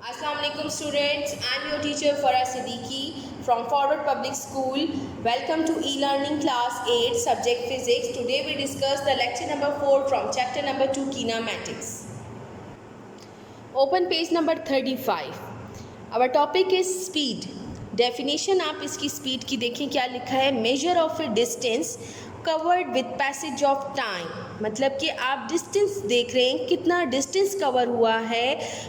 Assalamualaikum students, I am your teacher Farah Siddiqui from Forward Public School. Welcome to e-learning class 8 subject physics. Today we discuss the lecture number 4 from chapter number 2 kinematics. Open page number 35. Our topic is speed. Definition आप इसकी speed की देखें क्या लिखा है. Measure of a distance covered with passage of time. मतलब कि आप डिस्टेंस देख रहे हैं कितना डिस्टेंस कवर हुआ है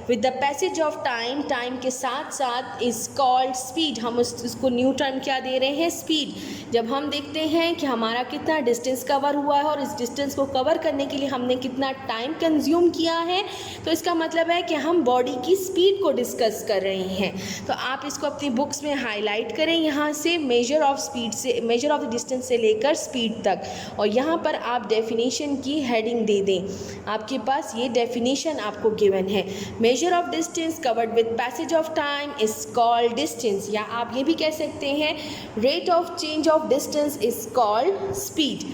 with the passage of time. Time के साथ साथ इज़ कॉल्ड स्पीड. हम उसको न्यू टर्म क्या दे रहे हैं, स्पीड. जब हम देखते हैं कि हमारा कितना डिस्टेंस कवर हुआ है और इस डिस्टेंस को कवर करने के लिए हमने कितना टाइम कंज्यूम किया है, तो इसका मतलब है कि हम बॉडी की स्पीड को डिस्कस कर रहे हैं. तो आप इसको अपनी बुक्स में हाईलाइट करें यहाँ से, मेजर ऑफ स्पीड से, मेजर ऑफ द डिस्टेंस से लेकर स्पीड तक, और यहाँ पर आप डेफिनेशन की हेडिंग दे दें. आपके पास ये डेफिनेशन आपको गिवन है. Measure of distance covered with passage of time is called distance, या आप ये भी कह सकते हैं rate of change of distance is called speed.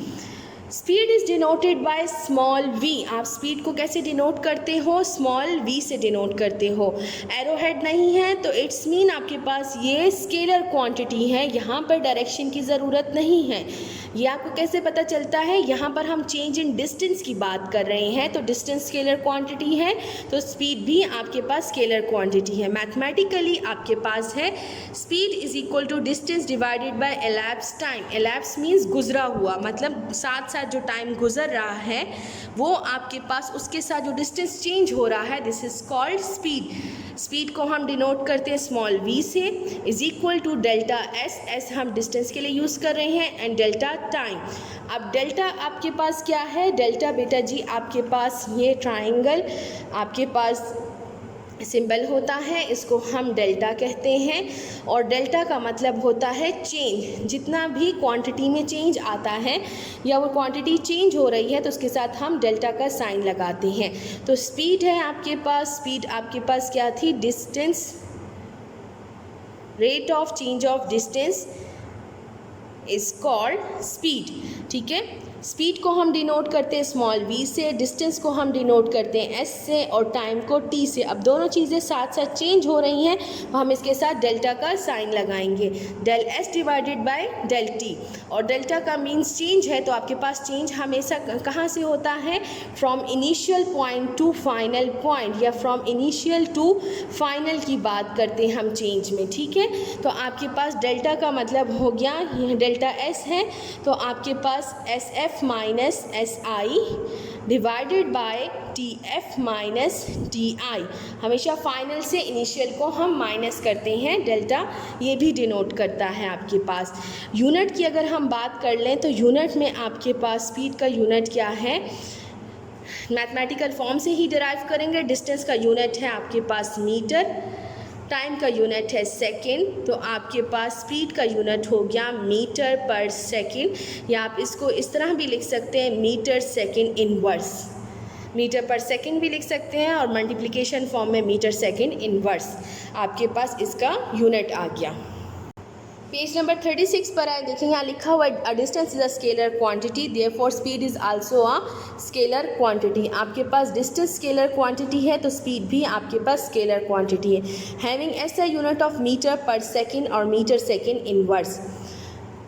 Speed is denoted by small V. आप स्पीड को कैसे डिनोट करते हो, स्मॉल वी से डिनोट करते हो. एरो हेड नहीं है तो इट्स मीन आपके पास ये स्केलर क्वांटिटी है, यहाँ पर डायरेक्शन की ज़रूरत नहीं है. ये आपको कैसे पता चलता है, यहाँ पर हम चेंज इन डिस्टेंस की बात कर रहे हैं, तो डिस्टेंस स्केलर क्वांटिटी है तो स्पीड भी आपके पास स्केलर क्वांटिटी है. मैथमेटिकली आपके पास है speed is equal to distance divided by elapse time. Elapse means गुजरा हुआ, मतलब साथ साथ जो टाइम गुजर रहा है वो आपके पास उसके साथ जो डिस्टेंस चेंज हो रहा है, this is called speed. Speed को हम डिनोट करते हैं स्मॉल वी से, is equal to delta S. S हम डिस्टेंस के लिए यूज़ कर रहे हैं एंड डेल्टा टाइम. अब डेल्टा आपके पास क्या है, डेल्टा बेटा जी आपके पास ये ट्राइंगल आपके पास सिंबल होता है, इसको हम डेल्टा कहते हैं, और डेल्टा का मतलब होता है चेंज. जितना भी क्वांटिटी में चेंज आता है या वो क्वांटिटी चेंज हो रही है तो उसके साथ हम डेल्टा का साइन लगाते हैं. तो स्पीड है आपके पास, स्पीड आपके पास क्या थी, distance, rate of change of distance is called speed. ठीक है, स्पीड को हम डिनोट करते हैं स्मॉल वी से, डिस्टेंस को हम डिनोट करते हैं एस से, और टाइम को टी से. अब दोनों चीज़ें साथ साथ चेंज हो रही हैं तो हम इसके साथ डेल्टा का साइन लगाएंगे, del S divided by del T. और डेल्टा का मीन्स चेंज है, तो आपके पास चेंज हमेशा कहाँ से होता है, from initial point two final point, या फ्रॉम इनिशियल टू फाइनल की बात करते हैं हम चेंज में. ठीक है, तो आपके पास डेल्टा का मतलब हो गया, यह डेल्टा एस है तो आपके पास S F minus S I divided by T F minus T I. हमेशा फाइनल से इनिशियल को हम माइनस करते हैं, डेल्टा ये भी डिनोट करता है आपके पास. यूनिट की अगर हम बात कर लें तो यूनिट में आपके पास स्पीड का यूनिट क्या है, मैथमेटिकल फॉर्म से ही डिराइव करेंगे. डिस्टेंस का यूनिट है आपके पास मीटर, टाइम का यूनिट है सेकंड, तो आपके पास स्पीड का यूनिट हो गया मीटर पर सेकंड, या आप इसको इस तरह भी लिख सकते हैं metre second inverse. Metre per second भी लिख सकते हैं और मल्टीप्लिकेशन फॉर्म में मीटर सेकंड इनवर्स. आपके पास इसका यूनिट आ गया. पेज नंबर 36 पर आए, देखें यहाँ लिखा हुआ है distance is a scalar quantity, therefore speed is also a scalar quantity. आपके पास डिस्टेंस स्केलर क्वांटिटी है तो स्पीड भी आपके पास स्केलर क्वांटिटी है. Having as a unit of metre per second और metre second inverse.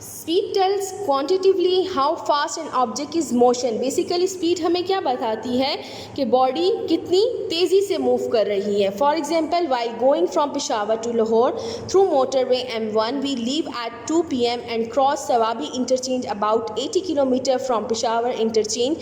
Speed tells quantitatively how fast an object is motion. Basically speed हमें क्या बताती है कि बॉडी कितनी तेज़ी से मूव कर रही है. For example, while going from Peshawar to Lahore through motorway M1 we leave at 2 PM and cross Swabi interchange about 80 kilometre from Peshawar interchange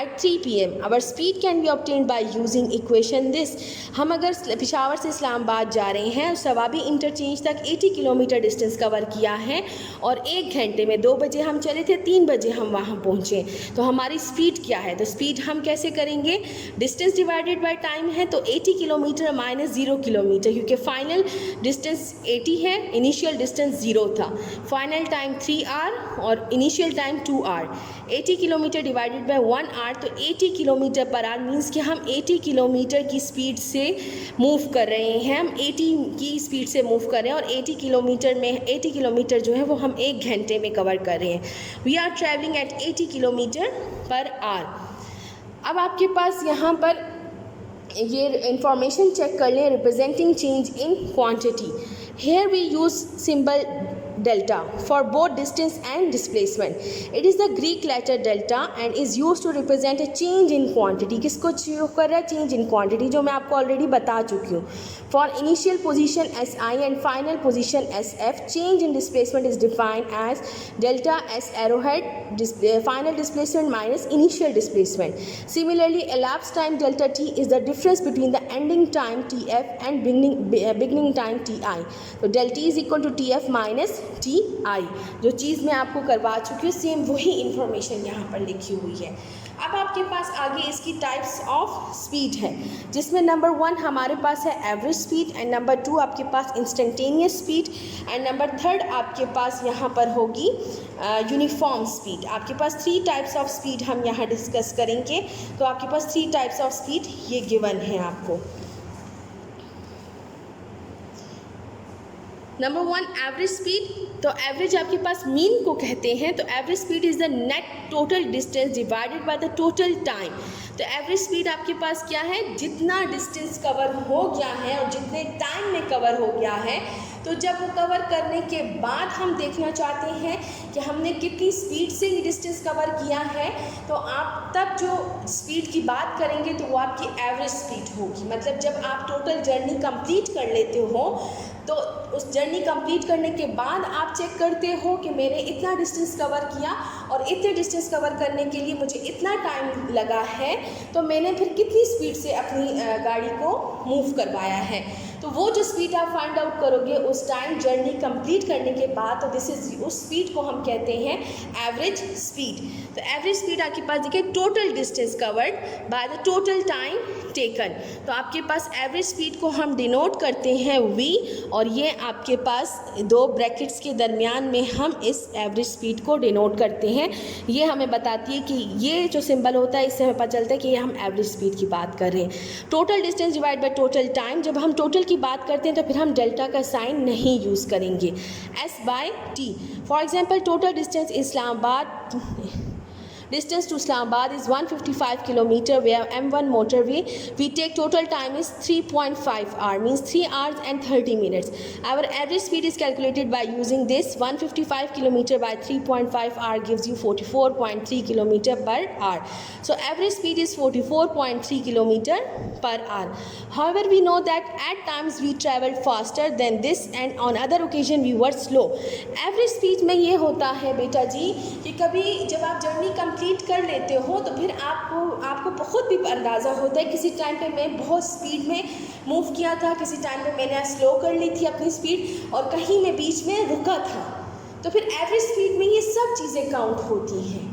at 3 PM. Our speed can be obtained by using equation this. हम अगर पेशावर से इस्लामाबाद जा रहे हैं और Swabi interchange तक 80 kilometre distance cover किया है और 1 घंटे में 2 बजे हम चले थे, 3 बजे हम वहाँ पहुँचे, तो हमारी स्पीड क्या है, तो स्पीड हम कैसे करेंगे, डिस्टेंस डिवाइडेड बाय टाइम है तो 80 किलोमीटर माइनस 0 किलोमीटर, क्योंकि फाइनल डिस्टेंस 80 है, इनिशियल डिस्टेंस 0 था, फाइनल टाइम 3 आवर और initial time 2 hour. 80 kilometre divided by 1 hour, तो 80 किलोमीटर पर आवर मीन्स कि हम 80 किलोमीटर की स्पीड से मूव कर रहे हैं, हम 80 की स्पीड से मूव कर रहे हैं, और 80 किलोमीटर में 80 किलोमीटर जो है वो हम 1 घंटे में कवर कर रहे हैं. We are travelling at 80 kilometre per hour. अब आपके पास यहाँ पर ये इंफॉर्मेशन चेक कर लें, representing change in quantity. Here we use symbol delta for both distance and displacement. It is the Greek letter delta and is used to represent a change in quantity. किसको show कर रहा है? Change in quantity, जो मैं आपको already बता चुकी हूँ। For initial position SI and final position SF, change in displacement is defined as delta S arrowhead final displacement minus initial displacement. Similarly, elapsed time delta T is the difference between the ending time TF and beginning time TI. तो del T is equal to TF minus TI। जो चीज़ मैं आपको करवा चुकी हूँ same वही information यहाँ पर लिखी हुई है। अब आपके पास आगे इसकी टाइप्स ऑफ स्पीड है, जिसमें नंबर 1 हमारे पास है एवरेज स्पीड, एंड नंबर 2 आपके पास इंस्टेंटेनियस स्पीड, एंड नंबर 3 आपके पास यहाँ पर होगी यूनिफॉर्म स्पीड। आपके पास 3 टाइप्स ऑफ स्पीड हम यहाँ डिस्कस करेंगे। तो आपके पास 3 टाइप्स ऑफ स्पीड ये गिवन है आपको। Number 1 average speed. तो एवरेज आपके पास मीन को कहते हैं। तो average speed is the net total distance divided by the total time. तो एवरेज स्पीड आपके पास क्या है? जितना डिस्टेंस कवर हो गया है और जितने टाइम में कवर हो गया है, तो जब वो कवर करने के बाद हम देखना चाहते हैं कि हमने कितनी स्पीड से ये डिस्टेंस कवर किया है, तो आप तब जो स्पीड की बात करेंगे तो वो आपकी एवरेज स्पीड होगी। मतलब जब आप टोटल जर्नी कंप्लीट कर लेते हो, तो उस जर्नी कंप्लीट करने के बाद आप चेक करते हो कि मैंने इतना डिस्टेंस कवर किया और इतने डिस्टेंस कवर करने के लिए मुझे इतना टाइम लगा है, तो मैंने फिर कितनी स्पीड से अपनी गाड़ी को मूव करवाया है। तो वो जो स्पीड आप फाइंड आउट करोगे उस टाइम जर्नी कंप्लीट करने के बाद, तो दिस इज उस स्पीड को हम कहते हैं एवरेज स्पीड। तो एवरेज स्पीड आपके पास देखिए total distance covered by the total time taken. तो आपके पास एवरेज स्पीड को हम डिनोट करते हैं V, और ये आपके पास 2 ब्रैकेट्स के दरमियान में हम इस एवरेज स्पीड को डिनोट करते हैं। ये हमें बताती है कि ये जो सिंबल होता है इससे हमें पता चलता है कि ये हम एवरेज स्पीड की बात कर रहे हैं। Total distance divide by total time, जब हम टोटल की बात करते हैं तो फिर हम डेल्टा का साइन नहीं यूज़ करेंगे, S/T। For example total distance Islamabad Distance to Islamabad is 155 km via M1 motorway. We take total time is 3.5 hour, means 3 hours and 30 minutes. Our average speed is calculated by using this 155 km by 3.5 hour gives you 44.3 km per hour. So average speed is 44.3 km per hour. However, we know that at times we traveled faster than this and on other occasion we were slow. Average speed में ये होता है बेटा जी कि कभी जब आप journey complete कर लेते हो तो फिर आपको बहुत भी अंदाज़ा होता है, किसी टाइम पे मैं बहुत स्पीड में मूव किया था, किसी टाइम पे मैंने स्लो कर ली थी अपनी स्पीड, और कहीं मैं बीच में रुका था। तो फिर एवरेज स्पीड में ये सब चीज़ें काउंट होती हैं।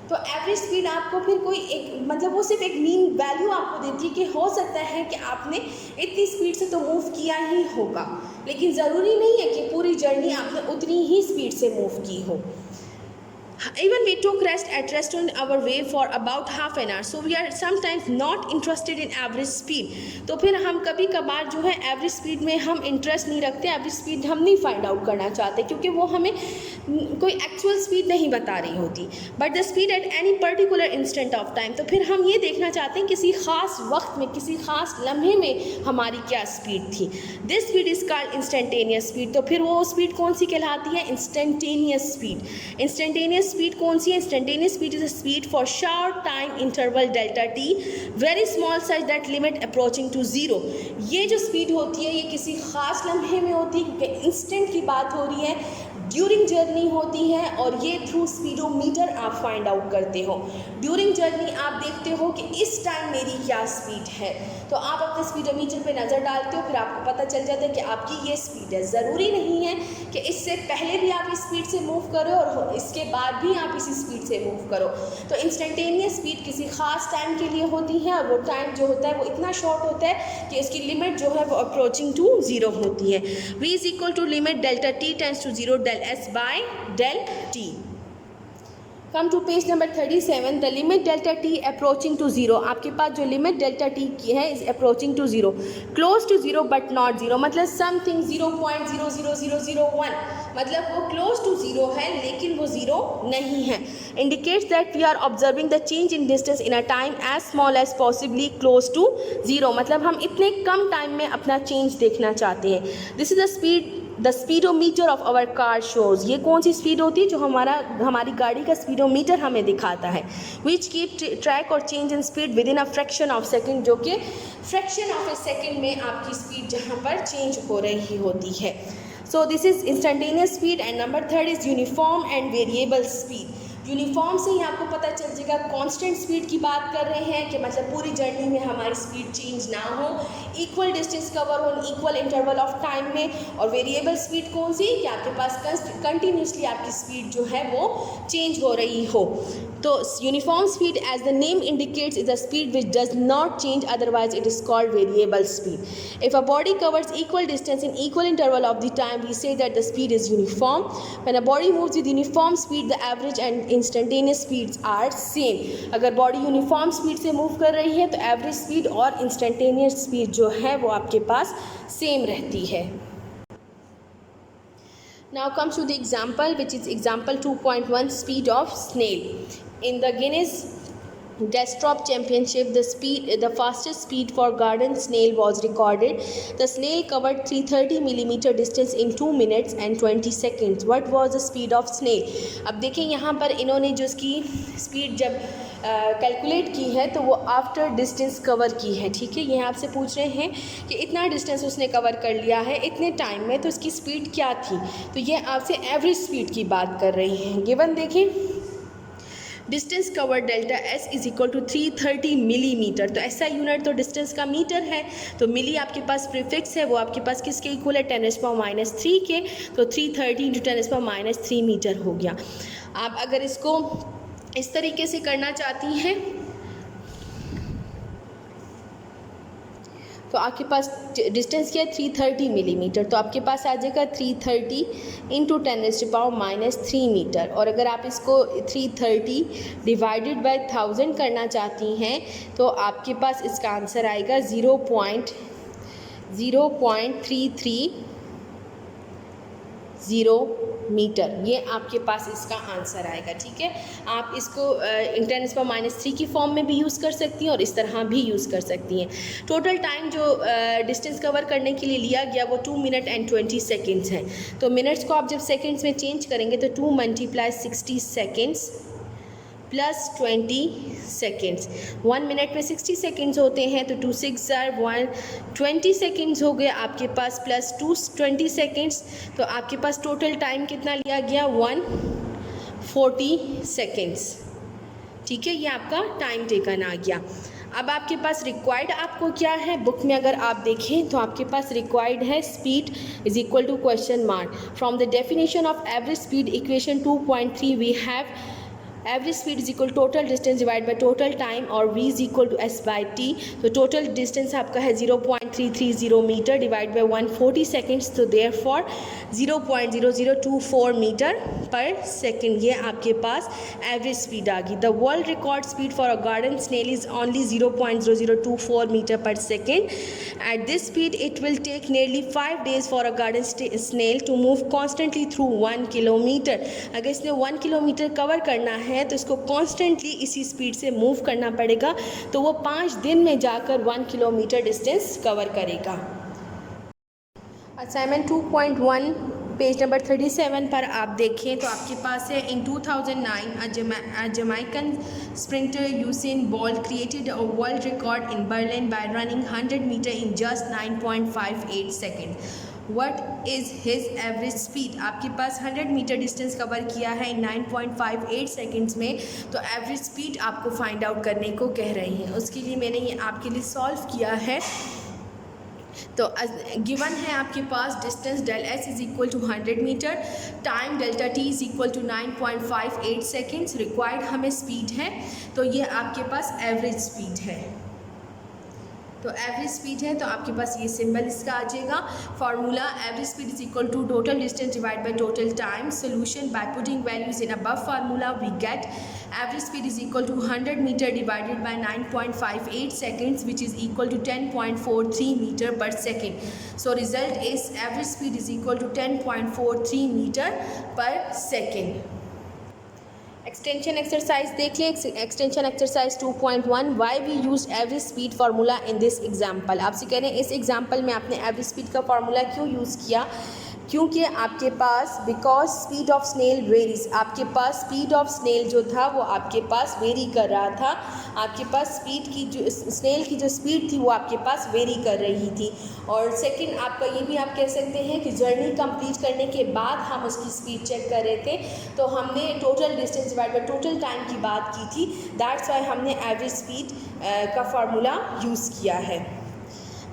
तो एवरेज स्पीड आपको फिर कोई एक मतलब वो सिर्फ एक मीन वैल्यू आपको देती है कि हो सकता है कि आपने इतनी स्पीड से तो मूव किया ही होगा, लेकिन ज़रूरी नहीं है कि पूरी जर्नी आपने उतनी ही स्पीड से मूव की हो। Even we took rest at restaurant our way for about half an hour, so we are sometimes not interested in average speed. तो फिर हम कभी कभार जो है एवरेज स्पीड में हम इंटरेस्ट नहीं रखते, एवरेज स्पीड हम नहीं फाइंड आउट करना चाहते क्योंकि वो हमें कोई एक्चुअल स्पीड नहीं बता रही होती। But the speed at any particular instant of time, तो फिर हम ये देखना चाहते हैं किसी ख़ास वक्त में, किसी ख़ास लम्हे में हमारी क्या स्पीड थी। This speed is called instantaneous speed. तो फिर वो स्पीड कौन सी कहलाती है? Instantaneous speed. इंस्टेंटेनियस स्पीड कौन सी है? Instantaneous speed is a speed for short time interval delta T, very small size that limit approaching to zero. ये जो स्पीड होती है ये किसी खास लम्हे में होती है क्योंकि इंस्टेंट की बात हो रही है, ड्यूरिंग जर्नी होती है, और ये थ्रू स्पीडोमीटर आप फाइंड आउट करते हो। ड्यूरिंग जर्नी आप देखते हो कि इस टाइम मेरी क्या स्पीड है, तो आप अपने स्पीडोमीटर पे नज़र डालते हो, फिर आपको पता चल जाता है कि आपकी ये स्पीड है। ज़रूरी नहीं है कि इससे पहले भी आप इस स्पीड से मूव करो और इसके बाद भी आप इसी स्पीड से मूव करो। तो इंस्टेंटेनियस स्पीड किसी ख़ास टाइम के लिए होती है, और वो टाइम जो होता है वो इतना शॉर्ट होता है कि इसकी लिमिट जो है वो अप्रोचिंग टू ज़ीरो होती है। v is equal to limit delta T tends to zero del S by del T। Come to page number 37, the limit delta T approaching to zero. आपके पास जो लिमिट डेल्टा टी की है is approaching to zero, close to zero but not zero, मतलब something 0.00001, मतलब वो close to zero है लेकिन वो जीरो नहीं है। Indicates that we are observing the change in distance in a time as small as possibly close to zero, मतलब हम इतने कम टाइम में अपना चेंज देखना चाहते हैं। This is the speedometer of our car shows. ये कौन सी स्पीड होती है? जो हमारी गाड़ी का स्पीडोमीटर हमें दिखाता है। विच कीप ट्रैक और change in speed with in a fraction of second, जो कि फ्रैक्शन ऑफ ए सेकेंड में आपकी स्पीड जहाँ पर चेंज हो रही होती है। So this is instantaneous speed. And number third is uniform and variable speed. Uniform से ही आपको पता चल जाएगा कांस्टेंट स्पीड की बात कर रहे हैं कि मतलब पूरी जर्नी में हमारी स्पीड चेंज ना हो, इक्वल डिस्टेंस कवर हो इक्वल इंटरवल ऑफ टाइम में। और वेरिएबल स्पीड कौन सी? कि आपके पास कंटिन्यूसली आपकी स्पीड जो है वो चेंज हो रही हो। तो uniform speed as the name indicates is a speed which does not change, otherwise it is called variable speed. If a body covers equal distance in equal interval of the time, we say that the speed is uniform. When a body moves with uniform speed, the average and instantaneous speeds are same. अगर body uniform speed से move कर रही है तो average speed और instantaneous speed जो है वो आपके पास सेम रहती है। Now comes to the example, which is example 2.1, speed of snail. In the Guinness Desktop Championship, the fastest speed for garden snail was recorded. The snail covered 330 millimeter distance in 2 minutes and 20 seconds. What was the speed of snail? अब देखें यहाँ पर इन्होंने जो इसकी speed जब calculate की है तो वो आफ्टर डिस्टेंस कवर की है। ठीक है, ये आपसे पूछ रहे हैं कि इतना डिस्टेंस उसने कवर कर लिया है इतने टाइम में, तो उसकी स्पीड क्या थी? तो ये आपसे एवरेज स्पीड की बात कर रही हैं। गिवन देखें, distance cover delta S is equal to 330 millimetre. तो ऐसा यूनिट तो डिस्टेंस का मीटर है, तो मिली आपके पास प्रीफिक्स है, वो आपके पास किसके इक्वल है? 10⁻³ के। तो 330 × 10⁻³ मीटर हो गया। आप अगर इसको इस तरीके से करना चाहती हैं तो आपके पास डिस्टेंस क्या है? 330 मिलीमीटर। तो आपके पास आ जाएगा 330 × 10⁻³ मीटर। और अगर आप इसको 330 डिवाइडेड बाय 1000 करना चाहती हैं तो आपके पास इसका आंसर आएगा 0.0330 मीटर। ये आपके पास इसका आंसर आएगा। ठीक है, आप इसको 10⁻³ की फॉर्म में भी यूज़ कर सकती हैं और इस तरह भी यूज़ कर सकती हैं। टोटल टाइम जो डिस्टेंस कवर करने के लिए लिया गया वो 2 मिनट एंड 20 सेकेंड्स है। तो मिनट्स को आप जब सेकेंड्स में चेंज करेंगे तो 2 × 60 सेकेंड्स प्लस 20 सेकेंड्स। 1 मिनट में 60 सेकेंड्स होते हैं तो 2 × 6 = 120 सेकेंड्स हो गए आपके पास, प्लस 220 सेकेंड्स। तो आपके पास टोटल टाइम कितना लिया गया? 140 सेकेंड्स। ठीक है, ये आपका टाइम टेकन आ गया। अब आपके पास रिक्वायर्ड आपको क्या है? बुक में अगर आप देखें तो आपके पास रिक्वायर्ड है speed is equal to question mark. From the definition of average speed equation 2.3 we have average speed is equal total distance divide by total time और v is equal to s/t। तो total distance आपका है 0.330 metre divide by 140 seconds, तो therefore 0.0024 metre per second. ये आपके पास average speed आ गई। The world record speed for a garden snail is only 0.0024 metre per second. At this speed it will take nearly 5 days for a garden snail to move constantly through 1 kilometre. अगर इसने 1 kilometre cover करना है तो इसको constantly इसी speed से move करना पड़ेगा, तो वो 5 दिन में जाकर 1 किलोमीटर डिस्टेंस कवर करेगा। असाइनमेंट 2.1 पेज नंबर 37 पर आप देखें तो आपके पास है इन 2009 a Jamaican sprinter Usain Bolt created a world record in Berlin by running 100 meters in just 9.58 seconds. What is his average speed? आपके पास 100 मीटर डिस्टेंस कवर किया है 9.58 सेकेंड्स में, तो एवरेज स्पीड आपको फाइंड आउट करने को कह रहे हैं। उसके लिए मैंने ये आपके लिए सॉल्व किया है। तो गिवन है आपके पास distance delta S is equal to 100 metre, time delta T is equal to 9.58 seconds, required हमें स्पीड है, तो ये आपके पास एवरेज स्पीड है। तो एवरेज स्पीड है तो आपके पास ये सिंबल इसका आ जाएगा। Formula average speed is equal to total distance divide by total time. Solution by putting values in above formula we get average speed is equal to 100 metre divided by 9.58 seconds which is equal to 10.43 meter per second. So result is average speed is equal to 10.43 meter per second. Extension exercise देख लें। Extension exercise 2.1 why we use average speed formula in this example. आपसे कह रहे हैं इस example में आपने average speed का फार्मूला क्यों यूज़ किया, क्योंकि आपके पास because speed of snail varies, आपके पास स्पीड ऑफ स्नेल जो था वो आपके पास वेरी कर रहा था। आपके पास स्पीड की जो स्नेल की जो स्पीड थी वो आपके पास वेरी कर रही थी। और सेकंड आपका ये भी आप कह सकते हैं कि जर्नी कंप्लीट करने के बाद हम उसकी स्पीड चेक कर रहे थे, तो हमने total distance divide by total time की बात की थी। दैट्स वाई हमने एवरेज स्पीड का फार्मूला यूज़ किया है।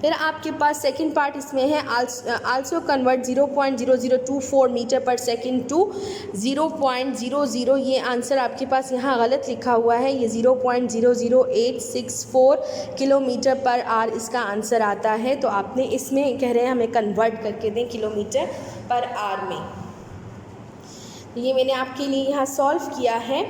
फिर आपके पास सेकंड पार्ट इसमें है also convert 0.0024 metre per second to 0.00। ये आंसर आपके पास यहाँ गलत लिखा हुआ है, ये 0.00864 किलोमीटर पर आवर इसका आंसर आता है। तो आपने इसमें कह रहे हैं हमें कन्वर्ट करके दें किलोमीटर पर आवर में। ये मैंने आपके लिए यहाँ सॉल्व किया है।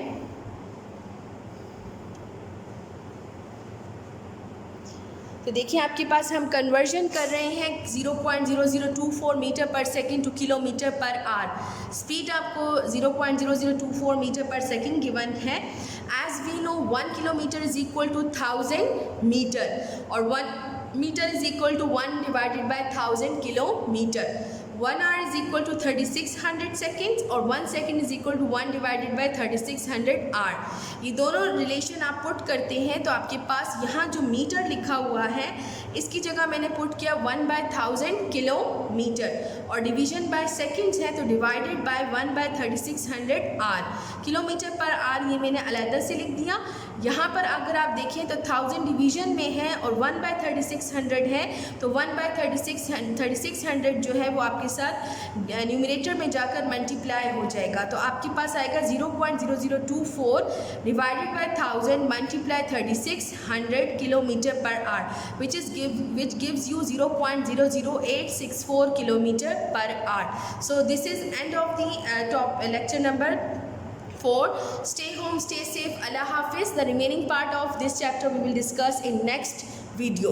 तो देखिए आपके पास हम कन्वर्जन कर रहे हैं 0.0024 metre per second to kilometre per hour. Speed आपको 0.0024 मीटर पर सेकंड गिवन है। As we know 1 kilometre is equal to 1000 metre और 1 metre is equal to 1 divided by 1000 kilometre. 1 hour is equal to 3600 seconds और 1 second is equal to 1 divided by 3600 hour। ये दोनों relation आप put करते हैं तो आपके पास यहाँ जो मीटर लिखा हुआ है इसकी जगह मैंने पुट किया 1/1000 किलोमीटर और डिवीजन बाय सेकंड्स है तो divided by 1/3600 hour. Kilometre per hour ये मैंने अलग से लिख दिया। यहाँ पर अगर आप देखें तो 1000 डिवीजन में है और 1/3600 है तो 1/3600 जो है वो आपके साथ न्यूमरेटर में जाकर मल्टीप्लाई हो जाएगा। तो आपके पास आएगा 0.0024 divided by 1000 multiply 3600 kilometre per our which gives you 0.00864 kilometer per hour. So this is end of the lecture number 4. Stay home, stay safe. Allah Hafiz. The remaining part of this chapter we will discuss in next video.